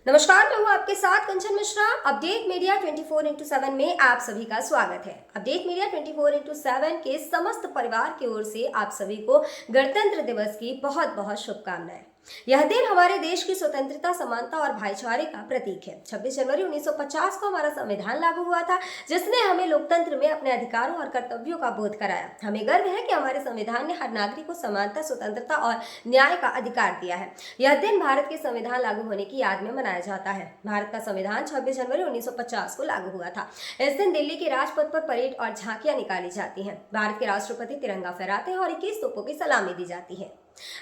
नमस्कार, मैं हूँ आपके साथ कंचन मिश्रा। अपडेट मीडिया 24x7 में आप सभी का स्वागत है। अपडेट मीडिया 24x7 के समस्त परिवार की ओर से आप सभी को गणतंत्र दिवस की बहुत बहुत शुभकामनाएं। यह दिन हमारे देश की स्वतंत्रता, समानता और भाईचारे का प्रतीक है। 26 जनवरी 1950 को हमारा संविधान लागू हुआ था, जिसने हमें लोकतंत्र में अपने अधिकारों और कर्तव्यों का बोध कराया। हमें गर्व है कि हमारे संविधान ने हर नागरिक को समानता, स्वतंत्रता और न्याय का अधिकार दिया है। यह दिन भारत के संविधान लागू होने की याद में मनाया जाता है। भारत का संविधान 26 जनवरी 1950 को लागू हुआ था। इस दिन दिल्ली के राजपथ पर परेड और झांकियां निकाली जाती हैं। भारत के राष्ट्रपति तिरंगा फहराते हैं और 21 तोपों की सलामी दी जाती है।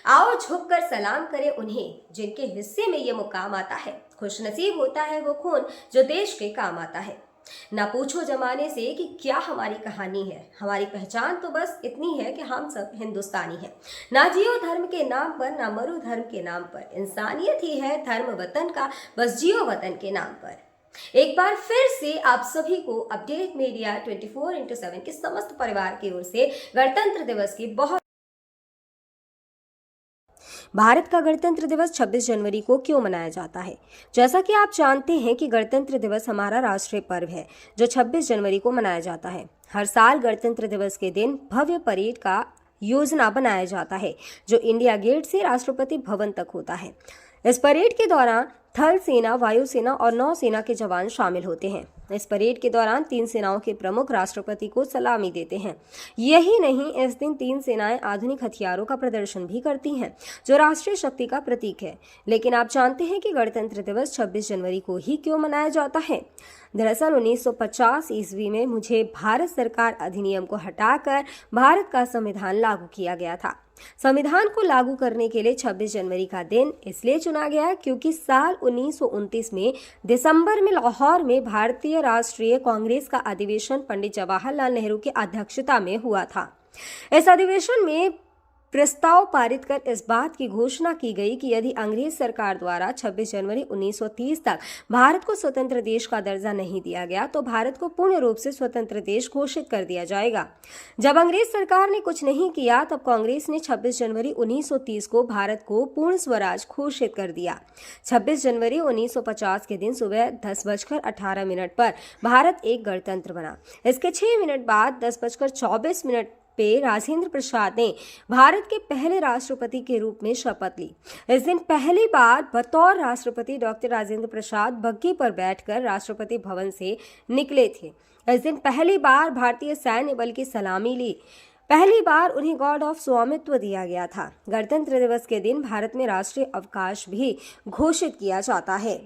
आओ झुककर सलाम करें उन्हें जिनके हिस्से में ये मुकाम आता है। खुशनसीब होता है वो खून जो देश के काम आता है। ना पूछो जमाने से कि क्या हमारी कहानी है, हमारी पहचान तो बस इतनी है कि हम सब हिंदुस्तानी हैं। ना जियो धर्म के नाम पर, ना मरो धर्म के नाम पर, इंसानियत ही है धर्म वतन का, बस जियो वतन के नाम पर। एक बार फिर से आप सभी को अपडेट मीडिया 24x7 के समस्त परिवार की ओर से गणतंत्र दिवस की बहुत। भारत का गणतंत्र दिवस 26 जनवरी को क्यों मनाया जाता है? जैसा कि आप जानते हैं कि गणतंत्र दिवस हमारा राष्ट्रीय पर्व है जो 26 जनवरी को मनाया जाता है। हर साल गणतंत्र दिवस के दिन भव्य परेड का योजना बनाया जाता है जो इंडिया गेट से राष्ट्रपति भवन तक होता है। इस परेड के दौरान थल सेना, वायुसेना और नौसेना के जवान शामिल होते हैं। इस परेड के दौरान तीन सेनाओं के प्रमुख राष्ट्रपति को सलामी देते हैं। यही नहीं, इस दिन तीन सेनाएं आधुनिक हथियारों का प्रदर्शन भी करती हैं जो राष्ट्रीय शक्ति का प्रतीक है। लेकिन आप जानते हैं कि गणतंत्र दिवस 26 जनवरी को ही क्यों मनाया जाता है? दरअसल 1950 ईस्वी में मुझे भारत सरकार अधिनियम को हटाकर भारत का संविधान लागू किया गया था। संविधान को लागू करने के लिए 26 जनवरी का दिन इसलिए चुना गया क्योंकि साल 1929 में दिसंबर में लाहौर में भारतीय राष्ट्रीय कांग्रेस का अधिवेशन पंडित जवाहरलाल नेहरू की अध्यक्षता में हुआ था। इस अधिवेशन में प्रस्ताव पारित कर इस बात की घोषणा की गई कि यदि अंग्रेज सरकार द्वारा 26 जनवरी 1930 तक भारत को स्वतंत्र देश का दर्जा नहीं दिया गया तो भारत को पूर्ण रूप से स्वतंत्र देश घोषित कर दिया जाएगा। जब अंग्रेज सरकार ने कुछ नहीं किया तब कांग्रेस ने 26 जनवरी 1930 को भारत को पूर्ण स्वराज घोषित कर दिया। 26 जनवरी 1950 के दिन सुबह 10:18 पर भारत एक गणतंत्र बना। इसके 6 मिनट बाद 10:24 पे राजेंद्र प्रसाद ने भारत के पहले राष्ट्रपति के रूप में शपथ ली। इस दिन पहली बार बतौर राष्ट्रपति डॉक्टर राजेंद्र प्रसाद बग्घी पर बैठकर राष्ट्रपति भवन से निकले थे। इस दिन पहली बार भारतीय सैन्य बल की सलामी ली। पहली बार उन्हें गॉर्ड ऑफ स्वामित्व दिया गया था। गणतंत्र दिवस के दिन भारत में राष्ट्रीय अवकाश भी घोषित किया जाता है।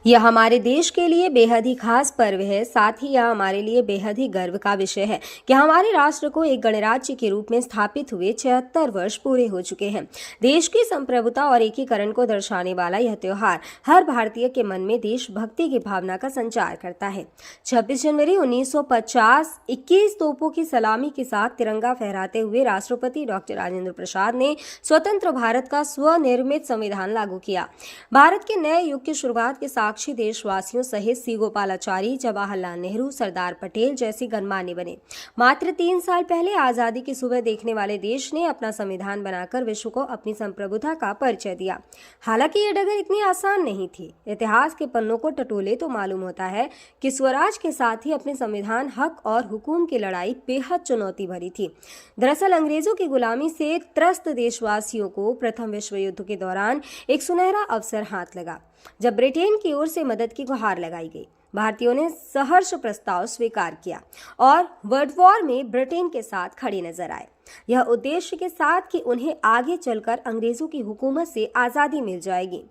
यह हमारे देश के लिए बेहद ही खास पर्व है। साथ ही यह हमारे लिए बेहद ही गर्व का विषय है कि हमारे राष्ट्र को एक गणराज्य के रूप में स्थापित हुए 76 वर्ष पूरे हो चुके हैं। देश की संप्रभुता और एकीकरण को दर्शाने वाला यह त्योहार हर भारतीय के मन में देशभक्ति की भावना का संचार करता है। 26 जनवरी 1950 21 तोपों की सलामी के साथ तिरंगा फहराते हुए राष्ट्रपति डॉक्टर राजेंद्र प्रसाद ने स्वतंत्र भारत का स्वनिर्मित संविधान लागू किया। भारत के नए युग की शुरुआत के साक्षी देशवासियों सहित सी गोपालाचारी, जवाहरलाल नेहरू, सरदार पटेल जैसे गणमान्य बने। मात्र 3 साल पहले आजादी की सुबह देखने वाले देश ने अपना संविधान बनाकर विश्व को अपनी संप्रभुता का परिचय दिया। हालांकि ये डगर इतनी आसान नहीं थी। इतिहास के पन्नों को टटोले तो मालूम होता है कि स्वराज के साथ ही अपने संविधान, हक और हुकूम की लड़ाई बेहद चुनौती भरी थी। दरअसल अंग्रेजों की गुलामी से त्रस्त देशवासियों को प्रथम विश्व युद्ध के दौरान एक सुनहरा अवसर हाथ लगा जब ब्रिटेन की ओर से मदद की गुहार लगाई गई। भारतीयों ने सहर्ष प्रस्ताव स्वीकार किया और वर्ल्ड वॉर में ब्रिटेन के साथ खड़े नजर आए। यह उद्देश्य के साथ कि उन्हें आगे चलकर अंग्रेजों की हुकूमत से आजादी मिल जाएगी।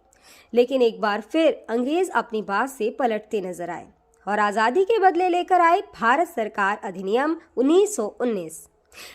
लेकिन एक बार फिर अंग्रेज अपनी बात से पलटते नजर आए और आजादी के बदले लेकर आए भारत सरकार अधिनियम 1919।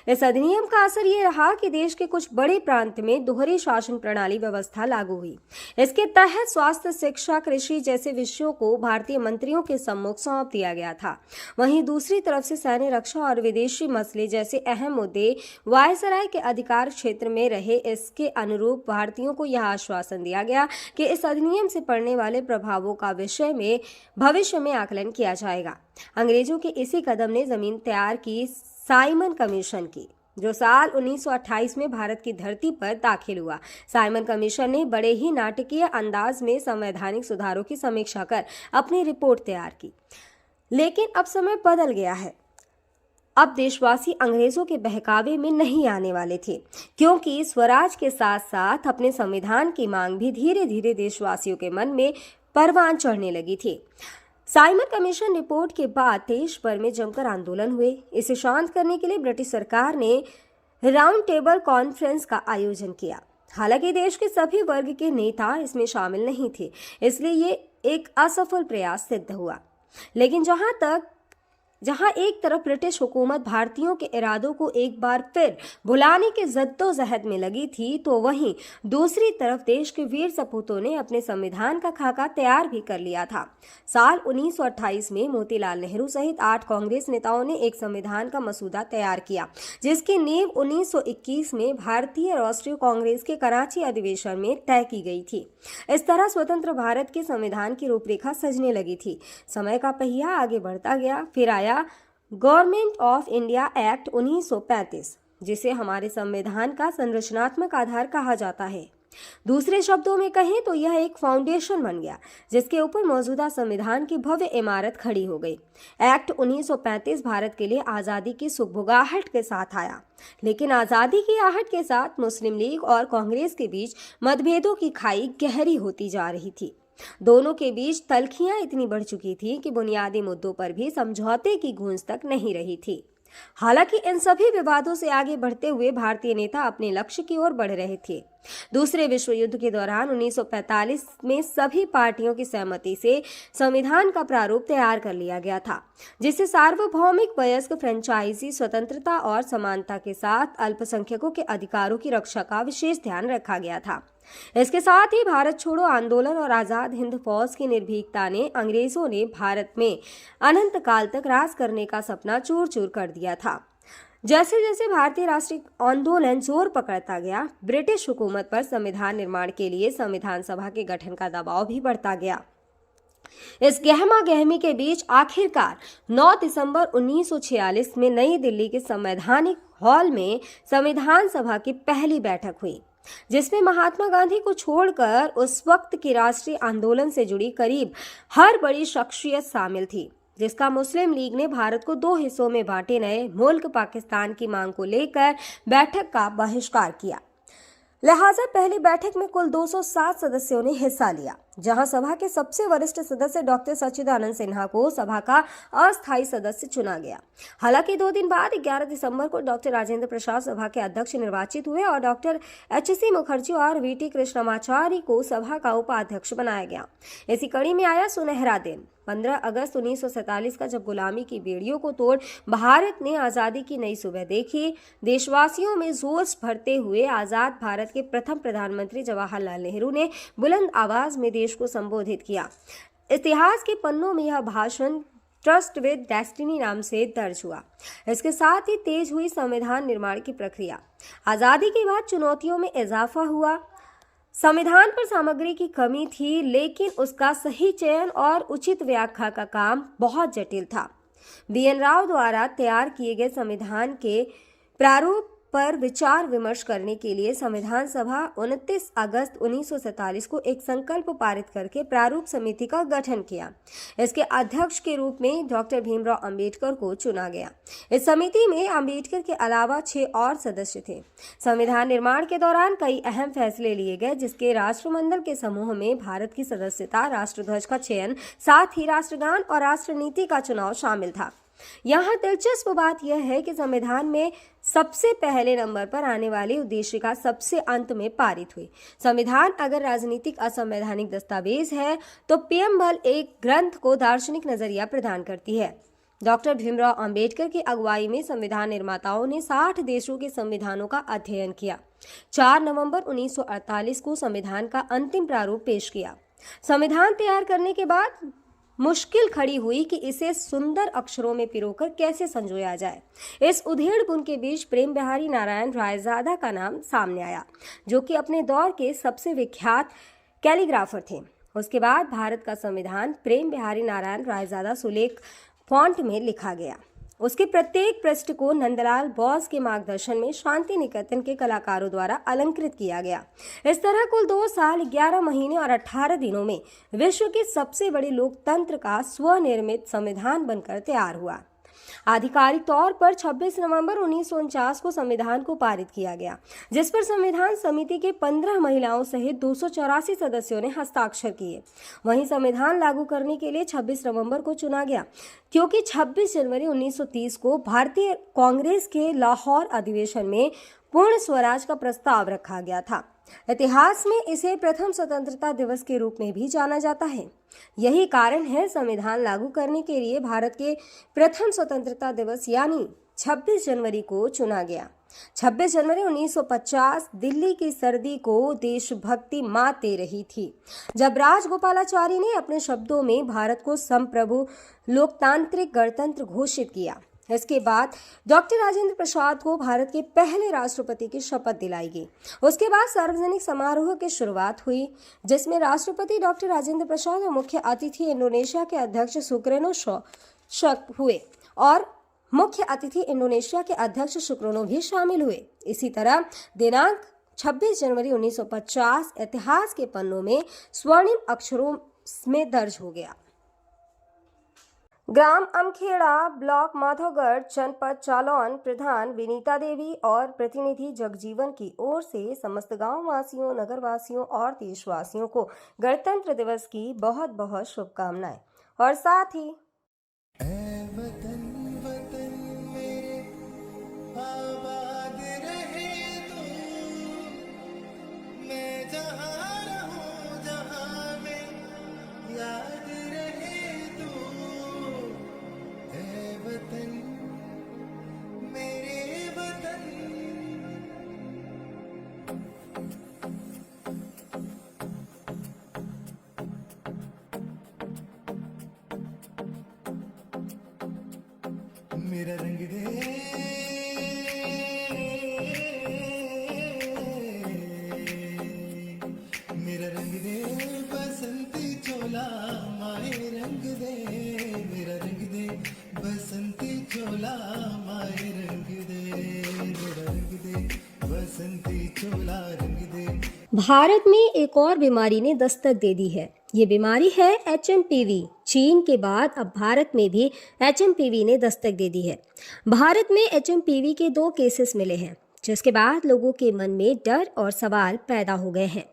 इस अधिनियम का असर ये रहा कि देश के कुछ बड़े प्रांत में दोहरी शासन प्रणाली व्यवस्था लागू हुई। इसके तहत स्वास्थ्य, शिक्षा, कृषि जैसे विषयों को भारतीय मंत्रियों के सम्मुख सौंप दिया गया था। वहीं दूसरी तरफ से सैन्य, रक्षा और विदेशी मसले जैसे अहम मुद्दे वायसराय के अधिकार क्षेत्र में रहे। इसके अनुरूप भारतीयों को यह आश्वासन दिया गया कि इस अधिनियम से पड़ने वाले प्रभावों का विषय में भविष्य में आकलन किया जाएगा। अंग्रेजों के इसी कदम ने जमीन तैयार की साइमन कमीशन की। जो साल 1928 में भारत की धरती पर दाखिल हुआ। साइमन कमीशन ने बड़े ही नाटकीय अंदाज में संवैधानिक सुधारों की समीक्षा कर अपनी रिपोर्ट तैयार की। लेकिन अब समय बदल गया है। अब देशवासी अंग्रेजों के बहकावे में नहीं आने वाले थे, क्योंकि स्वराज के साथ साथ अपने संविधान की मांग भी धीरे धीरे देशवासियों के मन में परवान चढ़ने लगी थी। साइमन कमीशन रिपोर्ट के बाद देश भर में जमकर आंदोलन हुए। इसे शांत करने के लिए ब्रिटिश सरकार ने राउंड टेबल कॉन्फ्रेंस का आयोजन किया। हालांकि देश के सभी वर्ग के नेता इसमें शामिल नहीं थे, इसलिए ये एक असफल प्रयास सिद्ध हुआ। लेकिन जहां एक तरफ ब्रिटिश हुकूमत भारतीयों के इरादों को एक बार फिर भुलाने के जद्दोजहद में लगी थी, तो वहीं दूसरी तरफ देश के वीर सपूतों ने अपने संविधान का खाका तैयार भी कर लिया था। साल 1928 में मोतीलाल नेहरू सहित 8 कांग्रेस नेताओं ने एक संविधान का मसूदा तैयार किया, जिसकी नींव 1921 में भारतीय राष्ट्रीय कांग्रेस के कराची अधिवेशन में तय की गई थी। इस तरह स्वतंत्र भारत के संविधान की रूपरेखा सजने लगी थी। समय का पहिया आगे बढ़ता गया। फिर आया गवर्नमेंट ऑफ इंडिया एक्ट 1935, जिसे हमारे संविधान का संरचनात्मक आधार कहा जाता है। दूसरे शब्दों में कहें तो यह एक फाउंडेशन बन गया, जिसके ऊपर मौजूदा संविधान की भव्य इमारत खड़ी हो गई। एक्ट 1935 भारत के लिए आज़ादी की सुगबुगाहट के साथ आया, लेकिन आज़ादी की आहट के साथ मुस्लिम लीग और कांग्रेस के बीच मतभेदों की खाई गहरी होती जा रही थी। दोनों के बीच तल्खियां इतनी बढ़ चुकी थी कि बुनियादी मुद्दों पर भी समझौते की गूंज तक नहीं रही थी। हालांकि इन सभी विवादों से आगे बढ़ते हुए भारतीय नेता अपने लक्ष्य की ओर बढ़ रहे थे। दूसरे विश्व युद्ध के दौरान 1945 में सभी पार्टियों की सहमति से संविधान का प्रारूप तैयार कर लिया गया था, जिसे सार्वभौमिक वयस्क फ्रेंचाइजी स्वतंत्रता और समानता के साथ अल्पसंख्यकों के अधिकारों की रक्षा का विशेष ध्यान रखा गया था। इसके साथ ही भारत छोड़ो आंदोलन और आजाद हिंद फौज की निर्भीकता ने अंग्रेजों ने भारत में अनंत काल तक राज करने का सपना चूर चूर कर दिया था। जैसे जैसे भारतीय राष्ट्रीय आंदोलन जोर पकड़ता गया, ब्रिटिश हुकूमत पर संविधान निर्माण के लिए संविधान सभा के गठन का दबाव भी बढ़ता गया। इस गहमा गहमी के बीच आखिरकार 9 दिसंबर 1946 में नई दिल्ली के संवैधानिक हॉल में संविधान सभा की पहली बैठक हुई, जिसमें महात्मा गांधी को छोड़कर उस वक्त के राष्ट्रीय आंदोलन से जुड़ी करीब हर बड़ी शख्सियत शामिल थी, जिसका मुस्लिम लीग ने भारत को 2 हिस्सों में बांटे नए मुल्क पाकिस्तान की मांग को लेकर बैठक का बहिष्कार किया। लिहाजा पहली बैठक में कुल 207 सदस्यों ने हिस्सा लिया, जहां सभा के सबसे वरिष्ठ सदस्य डॉक्टर सच्चिदानंद सिन्हा को सभा का अस्थायी सदस्य चुना गया। हालांकि 2 दिन बाद 11 दिसंबर को डॉक्टर राजेंद्र प्रसाद सभा के अध्यक्ष निर्वाचित हुए और डॉक्टर एच.सी. मुखर्जी और वी.टी. कृष्णमाचारी को सभा का उपाध्यक्ष बनाया गया। इसी कड़ी में आया सुनहरा दिन 15 अगस्त 1947 का, जब गुलामी की बेड़ियों को तोड़ भारत ने आज़ादी की नई सुबह देखी। देशवासियों में जोश भरते हुए आज़ाद भारत के प्रथम प्रधानमंत्री जवाहरलाल नेहरू ने बुलंद आवाज में देश को संबोधित किया। इतिहास के पन्नों में यह भाषण ट्रस्ट विद डेस्टिनी नाम से दर्ज हुआ। इसके साथ ही तेज हुई संविधान निर्माण की प्रक्रिया। आज़ादी के बाद चुनौतियों में इजाफा हुआ। संविधान पर सामग्री की कमी थी, लेकिन उसका सही चयन और उचित व्याख्या का काम बहुत जटिल था। बी.एन. राव द्वारा तैयार किए गए संविधान के प्रारूप पर विचार विमर्श करने के लिए संविधान सभा 29 अगस्त 1947 को एक संकल्प पारित करके प्रारूप समिति का गठन किया। इसके अध्यक्ष के रूप में डॉक्टर भीमराव अंबेडकर को चुना गया। इस समिति में अंबेडकर के अलावा 6 और सदस्य थे। संविधान निर्माण के दौरान कई अहम फैसले लिए गए, जिसके राष्ट्रमंडल के समूह में भारत की सदस्यता, राष्ट्रध्वज का चयन, साथ ही राष्ट्रगान और राष्ट्रनीति का चुनाव शामिल था। यहाँ दिलचस्प बात यह है कि संविधान में सबसे पहले नंबर पर आने वाली उद्देशिका सबसे अंत में पारित हुई। संविधान अगर राजनीतिक असंवैधानिक दस्तावेज है, तो पीएमएल एक ग्रंथ को दार्शनिक नजरिया प्रदान करती है। डॉक्टर भीमराव अंबेडकर की अगुवाई में संविधान निर्माताओं ने 60 देशों के संविधानों का अध्ययन किया। 4 नवंबर 1948 को संविधान का अंतिम प्रारूप पेश किया। संविधान तैयार करने के बाद मुश्किल खड़ी हुई कि इसे सुंदर अक्षरों में पिरोकर कैसे संजोया जाए। इस उधेड़-बुन के बीच प्रेम बिहारी नारायण रायजादा का नाम सामने आया, जो कि अपने दौर के सबसे विख्यात कैलीग्राफर थे। उसके बाद भारत का संविधान प्रेम बिहारी नारायण रायजादा सुलेख फॉन्ट में लिखा गया। उसके प्रत्येक पृष्ठ को नंदलाल बोस के मार्गदर्शन में शांति निकेतन के कलाकारों द्वारा अलंकृत किया गया। इस तरह कुल 2 साल 11 महीने और 18 दिनों में विश्व के सबसे बड़े लोकतंत्र का स्वनिर्मित संविधान बनकर तैयार हुआ। आधिकारिक तौर पर 26 नवंबर 1949 को संविधान को पारित किया गया, जिस पर संविधान समिति के 15 महिलाओं सहित 284 सदस्यों ने हस्ताक्षर किए। वहीं संविधान लागू करने के लिए 26 नवंबर को चुना गया, क्योंकि 26 जनवरी 1930 को भारतीय कांग्रेस के लाहौर अधिवेशन में पूर्ण स्वराज का प्रस्ताव रखा गया था। इतिहास में इसे प्रथम स्वतंत्रता दिवस के रूप में भी जाना जाता है। यही कारण है संविधान लागू करने के लिए भारत के प्रथम स्वतंत्रता दिवस यानी 26 जनवरी को चुना गया। 26 जनवरी 1950 दिल्ली की सर्दी को देशभक्ति मात दे रही थी, जब राजगोपालाचारी ने अपने शब्दों में भारत को संप्रभु लोकतांत्रिक गणतंत्र घोषित किया। इसके बाद डॉक्टर राजेंद्र प्रसाद को भारत के पहले राष्ट्रपति की शपथ दिलाई गई। उसके बाद सार्वजनिक समारोह की शुरुआत हुई, जिसमें राष्ट्रपति डॉक्टर राजेंद्र प्रसाद और मुख्य अतिथि इंडोनेशिया के अध्यक्ष सुकर्नो हुए और मुख्य अतिथि इंडोनेशिया के अध्यक्ष सुकर्नो भी शामिल हुए। इसी तरह दिनांक 26 जनवरी 1950 इतिहास के पन्नों में स्वर्णिम अक्षरों में दर्ज हो गया। ग्राम अमखेड़ा, ब्लॉक माधवगढ़, जनपद जालौन प्रधान विनीता देवी और प्रतिनिधि जगजीवन की ओर से समस्त गांव वासियों, नगर वासियों और देशवासियों को गणतंत्र दिवस की बहुत बहुत शुभकामनाएं। और साथ ही मेरा रंग दे, मेरा रंग दे बसंती चोला, माए रंग दे, मेरा रंग दे बसंती चोला, माए रंग दे, मेरा रंग दे बसंती चोला, रंग दे। भारत में एक और बीमारी ने दस्तक दे दी है। ये बीमारी है HMPV। चीन के बाद अब भारत में भी HMPV ने दस्तक दे दी है। भारत में HMPV के 2 केसेस मिले हैं, जिसके बाद लोगों के मन में डर और सवाल पैदा हो गए हैं।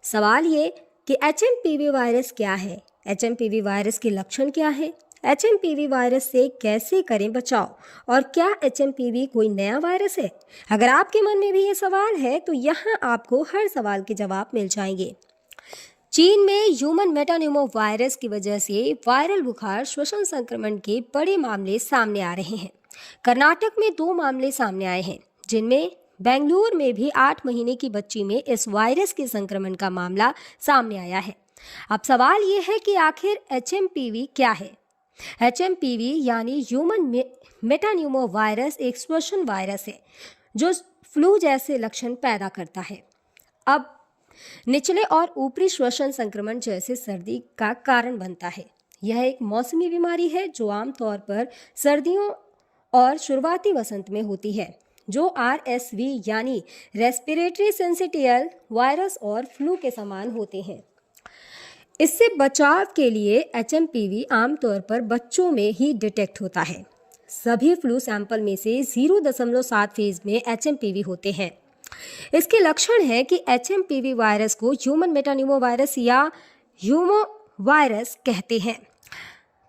सवाल ये कि HMPV वायरस क्या है, HMPV वायरस के लक्षण क्या है, HMPV वायरस से कैसे करें बचाव, और क्या HMPV कोई नया वायरस है? अगर आपके मन में भी ये सवाल है तो यहाँ आपको हर सवाल के जवाब मिल जाएंगे। चीन में ह्यूमन मेटान्यूमो वायरस की वजह से वायरल बुखार श्वसन संक्रमण के बड़े मामले सामने आ रहे हैं। कर्नाटक में 2 मामले सामने आए हैं, जिनमें बेंगलुरु में भी 8 महीने की बच्ची में इस वायरस के संक्रमण का मामला सामने आया है। अब सवाल ये है कि आखिर HMPV क्या है? HMPV यानी ह्यूमन मेटान्यूमो वायरस एक श्वसन वायरस है जो फ्लू जैसे लक्षण पैदा करता है। अब निचले और ऊपरी श्वसन संक्रमण जैसे सर्दी का कारण बनता है। यह एक मौसमी बीमारी है जो आमतौर पर सर्दियों और शुरुआती वसंत में होती है, जो RSV यानी रेस्पिरेटरी सिंसिटियल वायरस और फ्लू के समान होते हैं। इससे बचाव के लिए HMPV आमतौर पर बच्चों में ही डिटेक्ट होता है। सभी फ्लू सैंपल में से 0.7% में HMPV होते हैं। इसके लक्षण है कि HMPV वायरस को ह्यूमन मेटान्यूमो वायरस या ह्यूमो वायरस कहते हैं,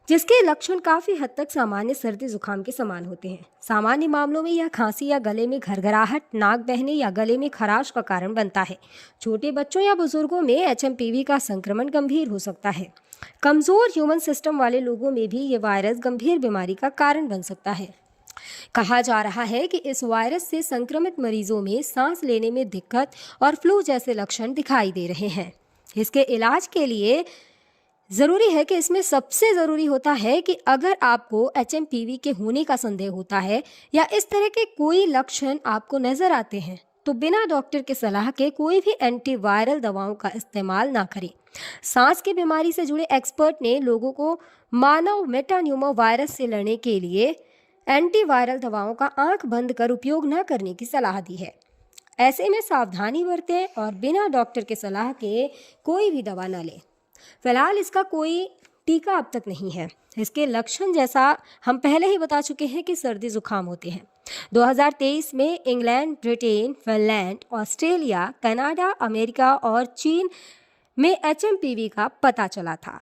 जिसके लक्षण काफ़ी हद तक सामान्य सर्दी जुकाम के समान होते हैं। सामान्य मामलों में यह खांसी या गले में घरघराहट, नाक बहने या गले में खराश का कारण बनता है। छोटे बच्चों या बुजुर्गों में HMPV का संक्रमण गंभीर हो सकता है। कमज़ोर ह्यूमन सिस्टम वाले लोगों में भी ये वायरस गंभीर बीमारी का कारण बन सकता है। कहा जा रहा है कि इस वायरस से संक्रमित मरीजों में सांस लेने में दिक्कत और फ्लू जैसे लक्षण दिखाई दे रहे हैं। इसके इलाज के लिए ज़रूरी है कि इसमें सबसे ज़रूरी होता है कि अगर आपको HMPV के होने का संदेह होता है या इस तरह के कोई लक्षण आपको नज़र आते हैं तो बिना डॉक्टर के सलाह के कोई भी एंटीवायरल दवाओं का इस्तेमाल ना करें। सांस की बीमारी से जुड़े एक्सपर्ट ने लोगों को मानव मेटान्यूमो वायरस से लड़ने के लिए एंटीवायरल दवाओं का आंख बंद कर उपयोग न करने की सलाह दी है। ऐसे में सावधानी बरतें और बिना डॉक्टर के सलाह के कोई भी दवा न लें। फिलहाल इसका कोई टीका अब तक नहीं है। इसके लक्षण जैसा हम पहले ही बता चुके हैं कि सर्दी जुकाम होते हैं। 2023 में England, Britain, Finland, Australia, Canada, America और चीन में HMPV का पता चला था।